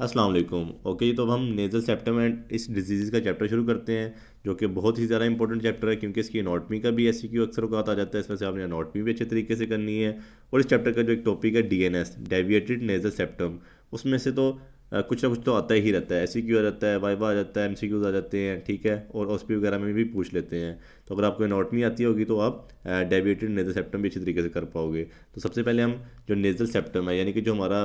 अस्सलाम वालेकुम। ओके, तो अब हम नेज़ल सेप्टम एंड इस डिजीज़ का चैप्टर शुरू करते हैं, जो कि बहुत ही ज़्यादा इंपॉर्टेंट चैप्टर है क्योंकि इसकी एनाटॉमी का भी एससीक्यू अक्सर औक़ात आ जाता है। इसमें से आपने एनाटॉमी भी अच्छे तरीके से करनी है। और इस चैप्टर का जो एक टॉपिक है डीएनएस, डेविएटेड नेज़ल सेप्टम, उसमें से तो कुछ ना कुछ तो आता ही रहता है। एससीक्यू आ जाता है, वाइवा आ जाता है, एमसीक्यूज आ जाते हैं, ठीक है, और ओएसपी वगैरह में भी पूछ लेते हैं। तो अगर आपको एनाटॉमी आती होगी तो आप डेविएटेड नेज़ल सेप्टम भी अच्छी तरीके से कर पाओगे। तो सबसे पहले हम जो नेज़ल सेप्टम है, यानी कि जो हमारा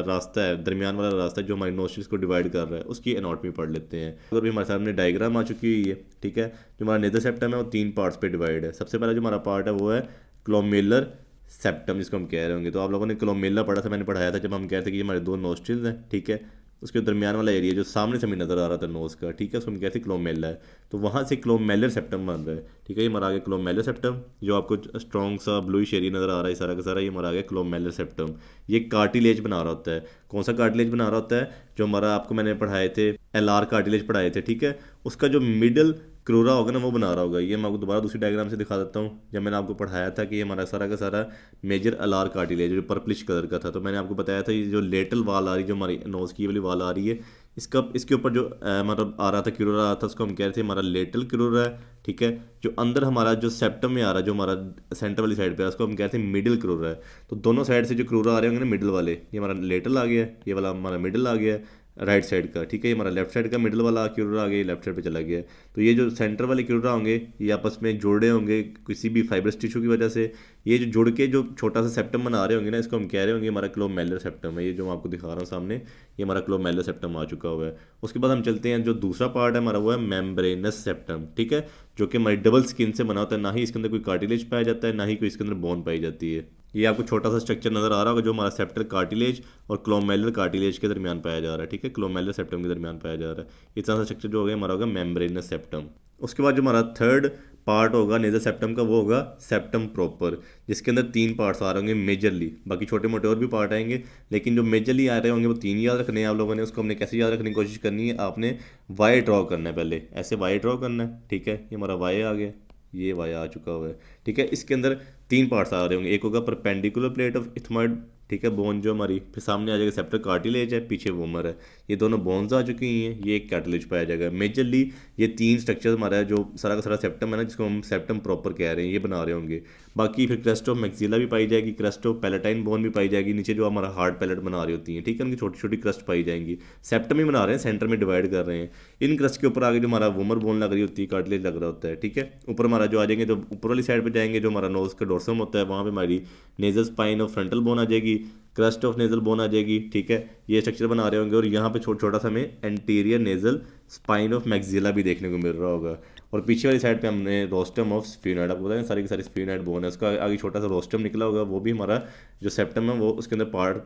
रास्ता है, दरमियान वाला रास्ता है जो हमारी नोस्ट्रिल्स को डिवाइड कर रहा है, उसकी एनाटॉमी पढ़ लेते हैं। अगर भी हमारे सामने डायग्राम आ चुकी हुई है, ठीक है। जो हमारा नेज़ल सेप्टम है वो 3 पार्ट्स पे डिवाइड है। सबसे पहला जो हमारा पार्ट है वो है क्लोमेलर सेप्टम, जिसको हम कह रहे होंगे। तो आप लोगों ने क्लोमेला पढ़ा था, मैंने पढ़ाया था जब हम कह रहे थे कि ये हमारे 2 नोस्ट्रिल्स हैं, ठीक है। उसके दरमियान वाला एरिया जो सामने से हमें नज़र आ रहा था नोज़ का, ठीक है, उसको हम कहते हैं क्लोमेला है। तो वहाँ से क्लोमेलर सेप्टम बन रहा है, ठीक है। ये हमारा आ गया क्लोमेलर सेप्टम, जो आपको स्ट्रॉन्ग सा ब्लूइश एरिया नज़र आ रहा है सारा का सारा, ये हमारा आ गया क्लोमेलर सेप्टम। ये कार्टिलेज बना रहा होता है। कौन सा कार्टिलेज बना रहा होता है? जो हमारा आपको मैंने पढ़ाए थे, एलआर कार्टिलेज पढ़ाए थे, ठीक है। उसका जो मिडल क्रोरा होगा ना, वो बना रहा होगा। ये मैं आपको दोबारा दूसरी डायग्राम से दिखा देता हूँ। जब मैंने आपको पढ़ाया था कि ये हमारा सारा का सारा मेजर अलार कार्टिलेज जो पर्पलिश कलर का था, तो मैंने आपको बताया था ये जो लेटल वाल आ रही, जो हमारी नोज़ की वाली वाल आ रही है, इसके ऊपर जो मतलब आ रहा था, क्यूरोरा आ रहा था, उसको हम कह रहे थे हमारा लेटल क्यूरोरा है, ठीक है। जो अंदर हमारा जो सेप्टम में आ रहा है, जो हमारा सेंटर वाली साइड पे है, उसको हम कहते हैं मिडिल क्यूरोरा है। तो दोनों साइड से जो क्यूरोरा आ रहे होंगे ना मिडिल वाले, ये हमारा लेटल आ गया है, ये वाला हमारा मिडिल आ गया है राइट साइड का, ठीक है। ये हमारा लेफ्ट साइड का मिडिल वाला क्यूरोरा आ गया, लेफ्ट साइड पे चला गया। तो ये जो सेंटर वाले क्यूरोरा होंगे, ये आपस में जोड़े होंगे किसी भी फाइब्रस टिश्यू की वजह से। ये जो जुड़ के जो छोटा सा सेप्टम बना रहे होंगे ना, इसको हम कह रहे होंगे हमारा क्लोमेलर सेप्टम है। ये जो मैं आपको दिखा रहा हूँ सामने, ये हमारा क्लोमेलर सेप्टम आ चुका हुआ है। उसके बाद हम चलते हैं, जो दूसरा पार्ट है हमारा वो है मेम्ब्रेनस सेप्टम, ठीक है, जो कि हमारी डबल स्किन से बना होता है। ना ही इसके अंदर कोई कार्टिलेज पाया जाता है, ना ही कोई इसके अंदर बोन पाई जाती है। ये आपको छोटा सा स्ट्रक्चर नजर आ रहा होगा जो हमारा सेप्टल कार्टिलेज और क्लोमेलर कार्टिलेज के दरमियान पाया जा रहा है, ठीक है, क्लोमेलर सेप्टम के दरमियान पाया जा रहा है। इस तरह सा स्ट्रक्चर जो होगा हमारा होगा मेम्ब्रेनस सेप्टम। उसके बाद जो हमारा थर्ड पार्ट होगा नेजल सेप्टम का, वो होगा सेप्टम प्रॉपर, जिसके अंदर 3 पार्ट्स आ रहे होंगे मेजरली। बाकी छोटे मोटे और भी पार्ट आएंगे, लेकिन जो मेजरली आ रहे होंगे वो 3 याद रखने हैं आप लोगों ने। उसको हमने कैसे याद रखने की कोशिश करनी है, आपने वाई ड्रॉ करना है, पहले ऐसे वाई ड्रॉ करना है, ठीक है। ये हमारा वाई आ गया, ये वाई आ चुका हुआ है, ठीक है। इसके अंदर 3 पार्ट्स आ रहे होंगे। एक होगा परपेंडिकुलर प्लेट ऑफ इथमॉइड, ठीक है, बोन जो हमारी, फिर सामने आ जाएगा सेप्टल कार्टिलेज है, पीछे वोमर है। ये दोनों बोन्स आ चुकी हैं, ये एक कार्टिलेज पाया जाएगा। मेजरली ये 3 स्ट्रक्चर हमारा है, जो सारा का सारा सेप्टम है ना, जिसको हम सेप्टम प्रॉपर कह रहे हैं, ये बना रहे होंगे। बाकी फिर क्रेस्ट ऑफ मैक्सिला भी पाई जाएगी, क्रेस्ट ऑफ पैलेटाइन बोन भी पाई जाएगी, नीचे जो हमारा हार्ड पैलेट बना रही होती है, ठीक है, उनकी छोटी छोटी क्रस्ट पाई जाएंगी। सेप्टम ही बना रहे हैं, सेंटर में डिवाइड कर रहे हैं। इन क्रस्ट के ऊपर आगे जो हमारा वोमर बोन लग रही होती है, कार्टिलेज लग रहा होता है, ठीक है। ऊपर हमारा जो आ जाएंगे, जो ऊपर वाली साइड पर जाएंगे, जो हमारा नोज का डोर्सम होता है, वहाँ पे हमारी नेजल स्पाइन और फ्रंटल बोन आ जाएगी, क्रस्ट ऑफ नेजल बोन आ जाएगी, ठीक है। ये स्ट्रक्चर बना रहे होंगे। और यहाँ पे छोटा छोटा सा हमें anterior nasal spine of maxilla भी देखने को मिल रहा होगा। और पीछे वाली साइड पे हमने रोस्टम ऑफ स्फीनोइड, आपको बताया सारी की सारी स्फीनोइड बोन है, उसका आगे छोटा सा रोस्टम निकला होगा, वो भी हमारा जो सेप्टम है वो उसके अंदर पार्ट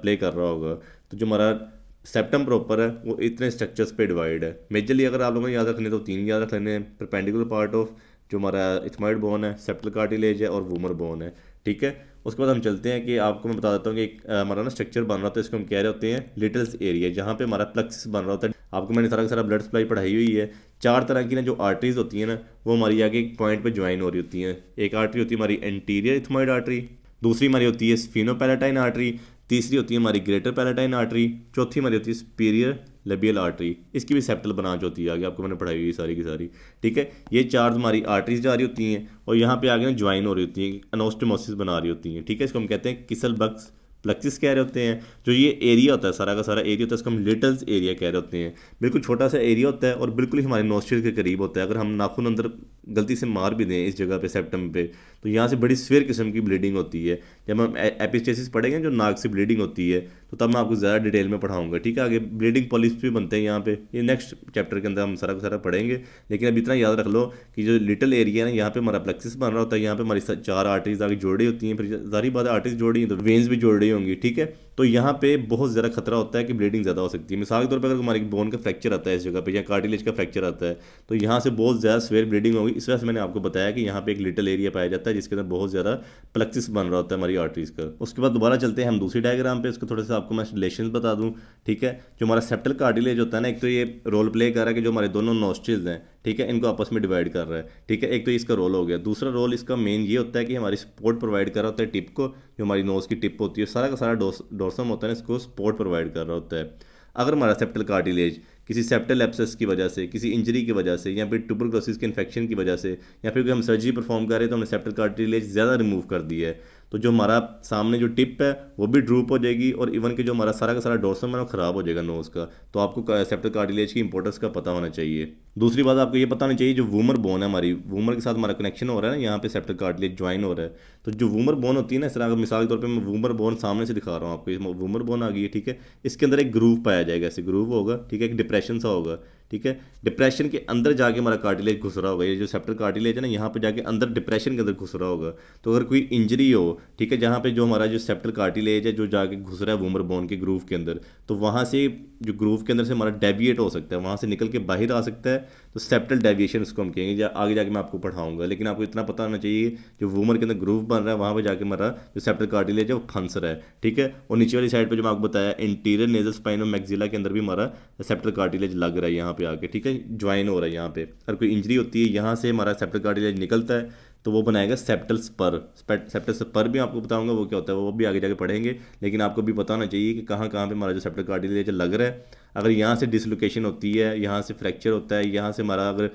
प्ले कर रहा होगा। तो जो हमारा सेप्टम प्रॉपर है वो इतने स्ट्रक्चर्स पे डिवाइड है। मेजरली अगर आप लोगों ने याद रखने तो 3 याद रख लेने हैं। परपेंडिकुलर पार्ट ऑफ जो हमारा इथमॉइड बोन है, सेप्टल कार्टिलेज है और वूमर बोन है, ठीक है। उसके बाद हम चलते हैं कि आपको मैं बता देता हूँ कि हमारा ना स्ट्रक्चर बन रहा होता है, इसको हम कह रहे होते हैं लिटल्स एरिया, जहाँ पे हमारा प्लक्सिस बन रहा होता है। आपको मैंने सारा का सारा ब्लड सप्लाई पढ़ाई हुई है। 4 तरह की ना जो आर्टरीज होती हैं ना, वो हमारी आगे एक पॉइंट पे ज्वाइन हो रही होती हैं। एक आर्टरी होती है हमारी एंटीरियर इथमॉइड आर्टरी, दूसरी हमारी होती है स्फीनोपैलेटाइन आर्टरी, तीसरी होती है हमारी ग्रेटर पैलेटाइन आर्टरी, चौथी हमारी होती है सुपीरियर लेबियल आर्टरी। इसकी भी सेप्टल ब्रांच होती है, आगे आपको मैंने पढ़ाई हुई सारी की सारी, ठीक है। ये 4 हमारी आर्टरीज जा रही होती हैं और यहाँ पे आगे ना ज्वाइन हो रही होती हैं, अनोस्टोमोसिस बना रही होती हैं, ठीक है। इसको हम कहते हैं किसल बक्स प्लक्सिस कह रहे होते हैं। जो ये एरिया होता है सारा का सारा एरिया होता है, इसको हम लिटल्स एरिया कह रहे होते हैं। बिल्कुल छोटा सा एरिया होता है और बिल्कुल ही हमारे नोस्ट्रिल के करीब होता है। अगर हम नाखून अंदर गलती से मार भी दें इस जगह पे सेप्टम पे, तो यहाँ से बड़ी स्फीयर किस्म की ब्लीडिंग होती है। जब हम एपिस्टेसिस पढ़ेंगे जो नाक से ब्लीडिंग होती है, तो तब मैं आपको ज़्यादा डिटेल में पढ़ाऊंगा, ठीक है। आगे ब्लीडिंग पॉलिप्स भी बनते हैं यहाँ पे, ये नेक्स्ट चैप्टर के अंदर हम सारा का सारा पढ़ेंगे। लेकिन अब इतना याद रख लो कि जो लिटिल एरिया है ना, यहाँ पे हमारा प्लेक्सिस बन रहा होता है, यहाँ पे हमारी 4 आर्टरीज आगे जोड़ी होती हैं, फिर सारी बात आर्टरीज जोड़ी हैं तो वेन्स भी जोड़ रही होंगी, ठीक है। तो यहाँ पे बहुत ज़्यादा खतरा होता है कि ब्लीडिंग ज़्यादा हो सकती है। मिसाल के तौर पर अगर हमारी बोन का फ्रैक्चर आता है इस जगह पे, या कार्टिलेज का फ्रैक्चर आता है, तो यहाँ से बहुत ज़्यादा स्वेयर ब्लीडिंग होगी। इस वजह से मैंने आपको बताया कि यहाँ पे एक लिटिल एरिया पाया जाता है जिसके अंदर बहुत ज़्यादा प्लेक्सिस बन रहा होता है हमारी आर्टरीज का। उसके बाद दोबारा चलते हैं हम दूसरी डायग्राम पे, उसको थोड़ा सा आपको मैं रिलेशन बता दूँ, ठीक है। जो हमारा सेप्टल कार्टिलेज होता है ना, एक तो ये रोल प्ले कर रहा है कि जो हमारे दोनों नोस्ट्रिल्स हैं, ठीक है, इनको आपस में डिवाइड कर रहा है, ठीक है। एक तो इसका रोल हो गया। दूसरा रोल इसका मेन ये होता है कि हमारी सपोर्ट प्रोवाइड कर रहा होता है टिप को, जो हमारी नोज़ की टिप होती है, सारा का सारा डोर्सम होता है ना, इसको सपोर्ट प्रोवाइड कर रहा होता है। अगर हमारा सेप्टल कार्टिलेज किसी सेप्टल एब्सेस की वजह से, किसी इंजरी की वजह से, या फिर ट्यूबरकुलोसिस के इन्फेक्शन की वजह से, या फिर कोई हम सर्जरी परफॉर्म कर रहे हैं तो हमने सेप्टल कार्टिलेज ज़्यादा रिमूव कर दिया है, तो जो हमारा सामने जो टिप है वो भी ड्रूप हो जाएगी, और इवन कि जो हमारा सारा का सारा डोर्सम है वो ख़राब हो जाएगा नोज़ का। तो आपको सेप्टल कार्टिलेज की इंपॉर्टेंस का पता होना चाहिए। दूसरी बात आपको ये पता होनी चाहिए, जो वूमर बोन है हमारी, वूमर के साथ हमारा कनेक्शन हो रहा है ना, यहाँ पे सेप्टल कार्टिलेज ज्वाइन हो रहा है। तो जो वूमर बोन होती है ना, इस तरह अगर मिसाल के तौर पे मैं वूमर बोन सामने से दिखा रहा हूँ आपको, ये वूमर बोन आ गई है, ठीक है। इसके अंदर एक ग्रूव पाया जाएगा, ऐसे ग्रूव होगा, ठीक है, एक डिप्रेशन सा होगा, ठीक है। डिप्रेशन के अंदर जाके हमारा कार्टिलेज घुस रहा होगा, ये जो सेप्टल कार्टिलेज है ना, यहाँ पे जाके अंदर डिप्रेशन के अंदर घुस रहा होगा। तो अगर कोई इंजरी हो, ठीक है, जहाँ पे जो हमारा जो सेप्टल कार्टिलेज है जो जाके घुस रहा है वूमर बोन के ग्रूव के अंदर, तो वहाँ से जो ग्रूव के अंदर से हमारा डेविएट हो सकता है, वहाँ से निकल के बाहर आ सकता है। तो सेप्टल डेविएशन उसको हम कहेंगे, आगे जाके मैं आपको पढ़ाऊंगा। लेकिन आपको इतना पता होना चाहिए, जो वूमर के अंदर ग्रूव बन रहा है वहाँ पे जाके हमारा जो सेप्टल कार्टिलेज है वो फंस रहा है, ठीक है। और नीचे वाली साइड पे जो मैं आपको बताया इंटीरियर नेजल स्पाइन और मैक्सिला के अंदर भी हमारा सेप्टल कार्टिलेज लग रहा है यहाँ पे आके, ठीक है, ज्वाइन हो रहा है यहाँ पे। अगर कोई इंजरी होती है यहाँ से हमारा सेप्टल कार्टिलेज निकलता है तो वो बनाएगा सेप्टल स्पर। सेप्टल स्पर भी आपको बताऊंगा वो क्या होता है, वो भी आगे जाके पढ़ेंगे। लेकिन आपको भी पता होना चाहिए कि कहाँ कहाँ पे हमारा जो सेप्टल कार्टिलेज लग रहा है। अगर यहाँ से डिसलोकेशन होती है, यहाँ से फ्रैक्चर होता है, यहाँ से हमारा अगर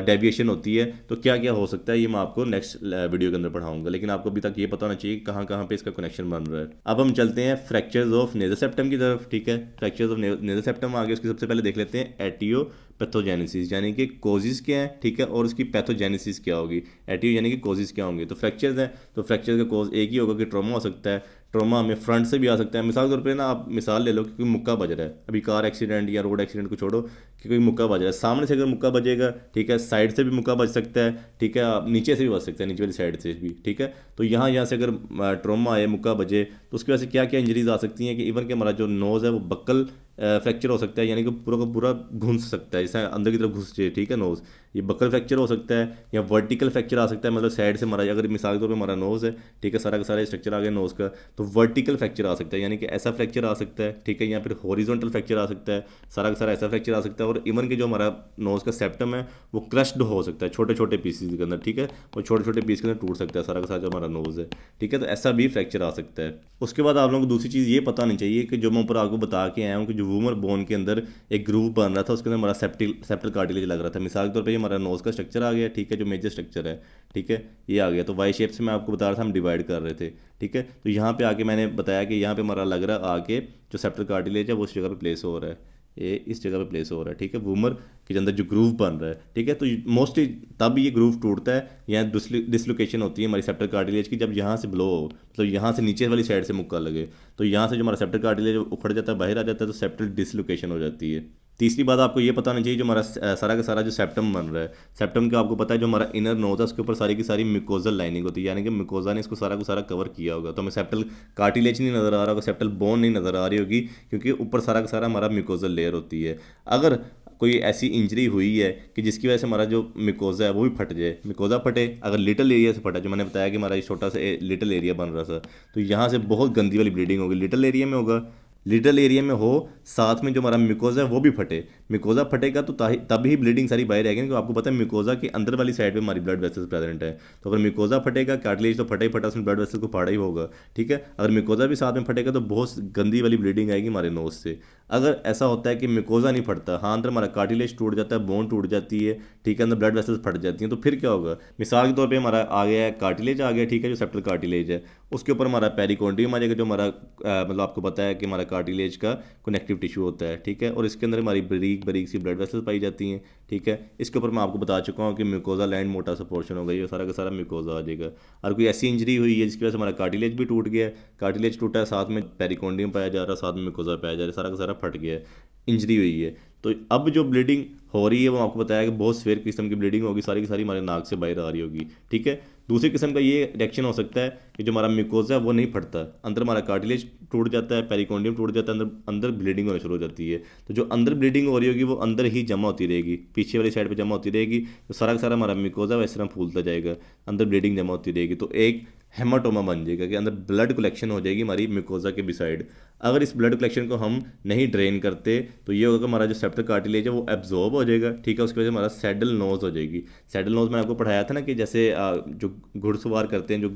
डेविएशन होती है, तो क्या क्या हो सकता है ये मैं आपको नेक्स्ट वीडियो के अंदर पढ़ाऊंगा। लेकिन आपको अभी तक ये पता होना चाहिए कि कहाँ कहाँ पे इसका कनेक्शन बन रहा है। अब हम चलते हैं फ्रैक्चर्स ऑफ नेजल सेप्टम की तरफ, ठीक है। फ्रैक्चर्स ऑफ नेजल सेप्टम आगे, उसकी सबसे पहले देख लेते हैं एटियो पैथोजेनेसिस, यानी कि कोजिस क्या है, ठीक है, और उसकी पैथोजेनेसिस क्या होगी। एटियो यानी कि कोजिस क्या होंगे। तो फ्रैक्चर्स हैं, तो फ्रैक्चर का कोज एक ही होगा कि ट्रॉमा हो सकता है। ट्रॉमा हमें फ्रंट से भी आ सकता है। मिसाल के तौर पे ना आप मिसाल ले लो कि कोई मुक्का बज रहा है, अभी कार एक्सीडेंट या रोड एक्सीडेंट को छोड़ो, कि कोई मुक्का बज रहा है, सामने से अगर मुक्का बजेगा, ठीक है, साइड से भी मुक्का बज सकता है, ठीक है, नीचे से भी बज सकता है, नीचे वाली साइड से भी, ठीक है। तो यहाँ से अगर ट्रॉमा आए, मुक्का बजे, तो उसकी वजह से क्या क्या इंजरीज आ सकती हैं कि इवन कि हमारा जो नोज़ है वो बक्कल फ्रैक्चर हो सकता है, यानी कि पूरा का पूरा घुस सकता है, जैसे अंदर की तरफ घुस जाए, ठीक है, नोज़, ये बक्कल फ्रैक्चर हो सकता है। या वर्टिकल फ्रैक्चर आ सकता है, मतलब साइड से हमारा, अगर मिसाल के तौर पे हमारा नोज़ है, ठीक है, सारा का सारा स्ट्रक्चर आ गया नोज़ का, तो वर्टिकल फ्रैक्चर आ सकता है, यानी कि ऐसा फ्रैक्चर आ सकता है, ठीक है, या फिर हॉरिजॉन्टल फ्रैक्चर आ सकता है, सारा का सारा ऐसा फ्रैक्चर आ सकता है। और इवन कि जो हमारा नोज़ का सेप्टम है वो क्रश्ड हो सकता है छोटे छोटे पीसेज के अंदर, ठीक है, वो छोटे छोटे पीस के अंदर टूट सकता है सारा का सारा जो हमारा नोज़ है, ठीक है। तो ऐसा भी फ्रैक्चर आ सकता है। उसके बाद आप लोगों को दूसरी चीज़ ये पता नहीं चाहिए कि जो मैं ऊपर आपको बता के आया हूँ कि जो वूमर बोन के अंदर एक ग्रूव बन रहा था, उसके अंदर हमारा सेप्टल कार्टिलेज लग रहा था। मिसाल के तौर पे ये हमारा नोज़ का स्ट्रक्चर आ गया, ठीक है, जो मेजर स्ट्रक्चर है, ठीक है, ये आ गया। तो वाई शेप से मैं आपको बता रहा था, हम डिवाइड कर रहे थे, ठीक है। तो यहाँ पे आके मैंने बताया कि यहाँ पे हमारा लग रहा है आके जो सेप्टल कार्टिलेज है वो उस जगह पे प्लेस हो रहा है, ये इस जगह पे प्लेस हो रहा है, ठीक है, वूमर के अंदर जो ग्रूव बन रहा है, ठीक है। तो मोस्टली तब ये ग्रूव टूटता है या डिसलोकेशन होती है हमारी सेप्टल कार्टिलेज की, जब यहाँ से ब्लो हो, मतलब यहाँ से नीचे वाली साइड से मुक्का लगे, तो यहाँ से जो हमारा सेप्टल कार्टिलेज उखड़ जाता है, बाहर आ जाता है, तो सेप्टल डिसलोकेशन हो जाती है। तीसरी बात आपको ये पता होना चाहिए, जो हमारा सारा का सारा जो सेप्टम बन रहा है, सेप्टम का आपको पता है जो हमारा इनर नोज है उसके ऊपर सारी की सारी मिकोजल लाइनिंग होती है, यानी कि मिकोजा ने इसको सारा को सारा कवर किया होगा। तो हमें सेप्टल कार्टिलेज नहीं नज़र आ रहा होगा, सेप्टल बोन नहीं नज़र आ रही होगी, क्योंकि ऊपर सारा का सारा हमारा मिकोजल लेयर होती है। अगर कोई ऐसी इंजरी हुई है कि जिसकी वजह से हमारा जो मिकोजा है वो भी फट जाए, मिकोजा फटे, अगर लिटल एरिया से फटा, जो मैंने बताया कि हमारा छोटा सा लिटल एरिया बन रहा था, तो यहाँ से बहुत गंदी वाली ब्लीडिंग होगी, लिटल एरिया में होगा, लिटल एरिया में हो, साथ में जो हमारा मिकोजा है वो भी फटे, मिकोजा फटेगा तो तभी ब्लीडिंग सारी बाहर आएगी, क्योंकि आपको पता है मिकोजा के अंदर वाली साइड पे हमारी ब्लड वेसल्स प्रेजेंट है। तो अगर मिकोजा फटेगा, कार्टिलेज तो फटा ही फटा, उसमें ब्लड वेसल्स को फाड़ा ही होगा, ठीक है। अगर मिकोजा भी साथ में फटेगा तो बहुत गंदी वाली ब्लीडिंग आएगी हमारे नोज से। अगर ऐसा होता है कि मिकोजा नहीं फटता, हाँ, अंदर हमारा कार्टिलेज टूट जाता है, बोन टूट जाती है, ठीक है, अंदर ब्लड वेसल्स फट जाती हैं, तो फिर क्या होगा। मिसाल के तौर पे हमारा आ गया है कार्टिलेज आ गया, ठीक है, जो सेप्टल कार्टिलेज है, उसके ऊपर हमारा पेरिकोन्डियम आ जाएगा, जो हमारा मतलब आपको पता है कि हमारा कार्टिलेज का कनेक्टिव टिश्यू होता है, ठीक है, और इसके अंदर हमारी बारीक बारीक सी ब्लड वेसल्स पाई जाती हैं, ठीक है। इसके ऊपर मैं आपको बता चुका हूँ कि म्यूकोजा लैंड मोटा सा पोर्शन हो गई, ये सारा का सारा म्यूकोजा आ जाएगा। और कोई ऐसी इंजरी हुई है जिसकी वजह से हमारा कार्टिलेज भी टूट गया है, कार्टिलेज टूटा है, साथ में पेरिकोन्डियम पाया जा रहा है, साथ में म्यूकोजा पाया जा रहा है, सारा का सारा फट गया है, इंजरी हुई है। तो अब जो ब्लीडिंग हो रही है वो आपको बताया कि बहुत सीवियर किस्म की ब्लीडिंग होगी, सारी की सारी हमारे नाक से बाहर आ रही होगी, ठीक है। दूसरी किस्म का ये रिएक्शन हो सकता है कि जो हमारा म्यूकोजा है वो नहीं फटता, अंदर हमारा कार्टिलेज टूट जाता है, पेरिकोन्डियम टूट जाता है, अंदर अंदर ब्लीडिंग होना शुरू हो जाती है। तो जो अंदर ब्लीडिंग हो रही होगी वो अंदर ही जमा होती रहेगी, पीछे वाली साइड पे जमा होती रहेगी, तो सारा का सारा हमारा म्यूकोजा इस तरह फूलता जाएगा, अंदर ब्लीडिंग जमा होती रहेगी। तो एक हेमाटोमा बन जाएगा, कि अंदर ब्लड कलेक्शन हो जाएगी हमारी म्यूकोजा के बिसाइड। अगर इस ब्लड कलेक्शन को हम नहीं ड्रेन करते तो ये होगा कि हमारा जो सेप्टल कार्टिलेज है वो एब्जॉर्ब हो जाएगा, ठीक है। उसकी वजह से हमारा सैडल नोज हो जाएगी। सैडल नोज मैंने आपको पढ़ाया था ना कि जैसे जो घुड़सवार करते हैं, जो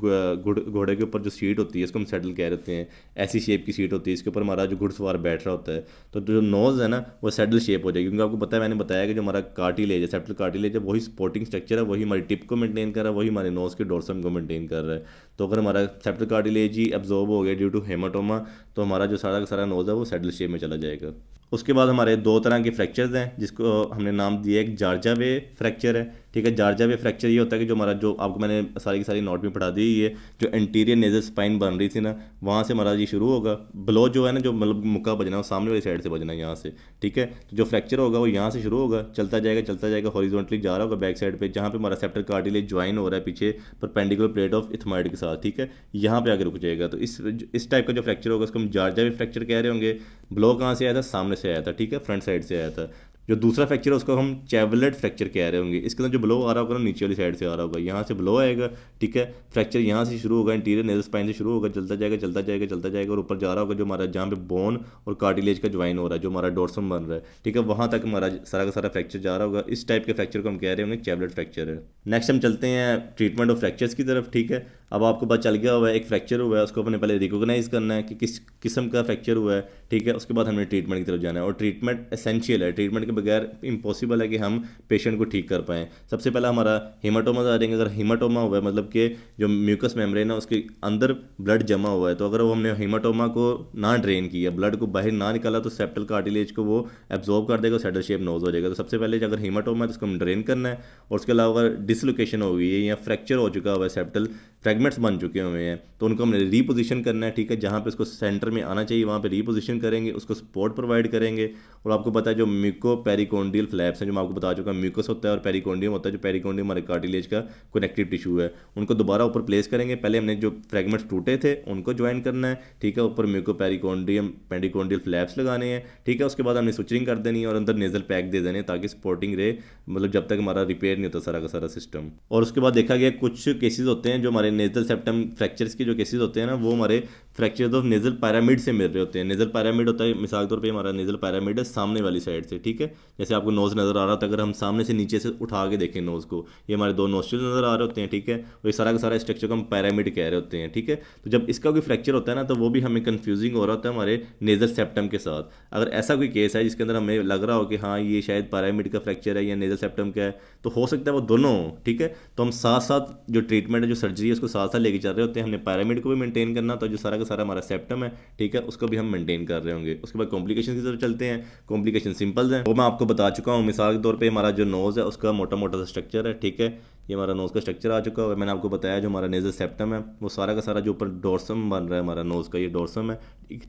घोड़े के ऊपर जो सीट होती है इसको हम सैडल कह रहे हैं, ऐसी शेप की सीट होती है, इसके ऊपर हमारा जो घुड़सवार बैठ रहा होता है, तो जो नोज़ है ना वो सैडल शेप हो जाएगी। क्योंकि आपको पता है, मैंने बताया कि जो हमारा कार्टिलेज है, सेप्टल कार्टिलेज है, वही सपोर्टिंग स्ट्रक्चर है, वही हमारी टिप को मेंटेन कर रहा है, वही हमारे नोज़ के डोर्सम को मेंटेन कर रहा है। तो अगर हमारा सेप्टल कार्टिलेज ही एब्जॉर्ब हो गया ड्यू टू हेमाटोमा तो हमारा जो सारा का सारा नोज़ है वो सैडल शेप में चला जाएगा। उसके बाद हमारे दो तरह के फ्रैक्चर्स हैं जिसको हमने नाम दिया, एक जार्जा वे फ्रैक्चर है, ठीक है। जार्जा वे फ्रैक्चर ये होता है कि जो हमारा, जो आपको मैंने सारी की सारी नोट में पढ़ा दी, ये जो एंटीरियर नेजल स्पाइन बन रही थी ना, वहाँ से हमारा ये शुरू होगा। ब्लो जो है ना, जो मतलब मुक्का बजना है वो सामने वाली साइड से बजना है यहाँ से, ठीक है। तो जो फ्रैक्चर होगा वो यहाँ से शुरू होगा, चलता जाएगा हॉरिजॉन्टली जा रहा होगा बैक साइड पे, जहाँ पे हमारा सेप्टल कार्टिलेज ज्वाइन हो रहा है पीछे परपेंडिकुलर प्लेट ऑफ इथमाइड के साथ, ठीक है। यहाँ पे आके रुक जाएगा। तो इस टाइप का जो फ्रैक्चर होगा उसको हम जार्जा वे फ्रैक्चर कह रहे होंगे। ब्लो कहाँ से आया था? सामने से आया था, ठीक है, फ्रंट साइड से आया था। जो दूसरा फ्रैक्चर है उसको हम चैवलेट फ्रैक्चर कह रहे होंगे। इसके अंदर जो ब्लो आ रहा होगा ना, नीचे वाली साइड से आ रहा होगा, यहाँ से ब्लो आएगा, ठीक है। फ्रैक्चर यहाँ से शुरू होगा, इंटीरियर नेजल स्पाइन से शुरू होगा, चलता जाएगा और ऊपर जा रहा होगा, जो हमारा जहाँ पे बोन और कार्टिलेज का ज्वाइन हो रहा है, जो हमारा डोर्सम बन रहा है, ठीक है, वहाँ तक हमारा सारा का सारा फ्रैक्चर जा रहा होगा। इस टाइप के फ्रैक्चर को हम कह रहे होंगे चैवलेट फ्रैक्चर है। नेक्स्ट हम चलते हैं ट्रीटमेंट ऑफ फ्रैक्चर्स की तरफ, ठीक है। अब आपको पता चल गया हुआ है एक फ्रैक्चर हुआ है, उसको अपने पहले रिकॉग्नाइज करना है कि किस किस्म का फ्रैक्चर हुआ है, ठीक है। उसके बाद हमें ट्रीटमेंट की तरफ जाना है, और ट्रीटमेंट एसेंशियल है। ट्रीटमेंट के बगैर इम्पॉसिबल है कि हम पेशेंट को ठीक कर पाएँ। सबसे पहला हमारा हीमाटोमा आ जाएंगे। अगर हीमाटोमा हुआ है मतलब कि जो म्यूकस मेम्ब्रेन है उसके अंदर ब्लड जमा हुआ है, तो अगर वो हमने हीमाटोमा को ना ड्रेन किया, ब्लड को बाहर ना निकाला, तो सेप्टल कार्टिलेज को वो एब्जॉर्ब कर देगा, सैडल शेप नोज हो जाएगा। तो सबसे पहले अगर हीमाटोमा है तो उसको हम ड्रेन करना है। और उसके अलावा अगर डिसलोकेशन हो गई है या फ्रैक्चर हो चुका हुआ है, सेप्टल फ्रैगमेंट्स बन चुके हुए हैं, तो उनको हमने रीपोजिशन करना है, ठीक है। जहाँ पे उसको सेंटर में आना चाहिए वहाँ पे रीपोजिशन करेंगे, उसको सपोर्ट प्रोवाइड करेंगे। और आपको पता है जो म्यूको पेरिकोंडियल फ्लैप्स हैं, जो मैं आपको बता चुका, म्यूकस होता है और पेरिकोंडियम होता है। जो पेरिकोंडियम हमारे कार्टिलेज का कनेक्टिव टिश्यू है, उनको दोबारा ऊपर प्लेस करेंगे। पहले हमने जो फ्रैगमेंट्स टूटे थे उनको ज्वाइन करना है, ठीक है। ऊपर म्यूको पेरिकोंडियम पेरिकोंडियल फ्लैप्स लगाने हैं, ठीक है। उसके बाद हमने सुचरिंग कर देनी है और अंदर नेजल पैक दे देने, ताकि सपोर्टिंग रहे, मतलब जब तक हमारा रिपेयर नहीं होता सारा का सारा सिस्टम। और उसके बाद देखा गया कुछ केसेस होते हैं जो हमारे नेजल सेप्टम फ्रैक्चर्स के जो केसेस होते हैं ना, वो हमारे फ्रैक्चर ऑफ नेजल पैरामिड से मिल रहे होते हैं। नेजल पैरामिड होता है, मिसाल तौर पे हमारा नेजल पैरामिड है सामने वाली साइड से, ठीक है। जैसे आपको नोज़ नज़र आ रहा था, अगर हम सामने से नीचे से उठा के देखें नोज़ को, ये हमारे दो नोस्ट्रिल नज़र आ रहे होते हैं, ठीक है। और ये सारा का सारा स्ट्रक्चर को हम पैरामिड कह रहे होते हैं, ठीक है। तो जब इसका कोई फ्रैक्चर होता है ना, तो वो भी हमें कन्फ्यूजिंग हो रहा होता है हमारे नेजल सेप्टम के साथ। अगर ऐसा कोई केस है जिसके अंदर हमें लग रहा हो कि हाँ ये शायद पैरामिड का फ्रैक्चर है या नेजल सेप्टम का है, तो हो सकता है वो दोनों हो, ठीक है। तो हम साथ साथ जो ट्रीटमेंट है, जो सर्जरी है, उसको साथ साथ लेके चल रहे होते हैं। हमने पैरामिड को भी मेंटेन करना, तो जो सारा का सारा हमारा सेप्टम है, ठीक है, उसको भी हम मेंटेन कर रहे होंगे। उसके बाद कॉम्प्लिकेशन की तरफ चलते हैं। कॉम्प्लिकेशन सिंपल है, वो मैं आपको बता चुका हूँ। मिसाल के तौर पे हमारा जो नोज़ है उसका मोटा मोटा सा स्ट्रक्चर है, ठीक है। ये हमारा नोज़ का स्ट्रक्चर आ चुका है। मैंने आपको बताया जो हमारा नेजल सेप्टम है वो सारा का सारा जो ऊपर डोर्सम बन रहा है, हमारा नोज़ का ये डोर्सम है,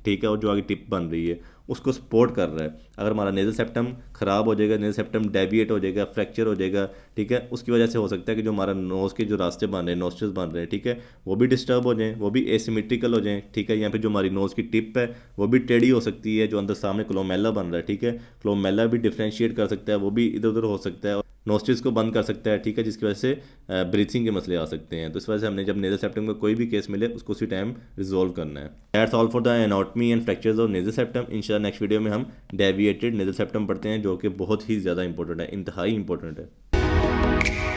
ठीक है। और जो आगे टिप बन रही है उसको सपोर्ट कर रहा है। अगर हमारा नेजल सेप्टम ख़राब हो जाएगा, नेजल सेप्टम डेविएट हो जाएगा, फ्रैक्चर हो जाएगा, ठीक है, उसकी वजह से हो सकता है कि जो हमारा नोज़ के जो रास्ते बन रहे हैं, नोस्ट्रिल्स बन रहे हैं, ठीक है, वो भी डिस्टर्ब हो जाएं, वो भी एसिमेट्रिकल हो जाएं, ठीक है। यहाँ पे जो हमारी नोज़ की टिप है वो भी टेढ़ी हो सकती है, जो अंदर सामने क्लोमेला बन रहा है, ठीक है, क्लोमेला भी डिफ्रेंशिएट कर सकता है, वो भी इधर उधर हो सकता है, नोस्ट्रिल्स को बंद कर सकता है, ठीक है, जिसकी वजह से ब्रीथिंग के मसले आ सकते हैं। तो इस वजह से हमने जब नेजल सेप्टम का कोई भी केस मिले उसको उसी टाइम रिजोल्व करना है। That's all for the anatomy and fractures of nasal septum. इंशाल्लाह नेक्स्ट वीडियो में हम डेविएटेड नेजल सेप्टम पढ़ते हैं, जो कि बहुत ही ज़्यादा इंपॉर्टेंट है, इंतहाई इंपॉर्टेंट है।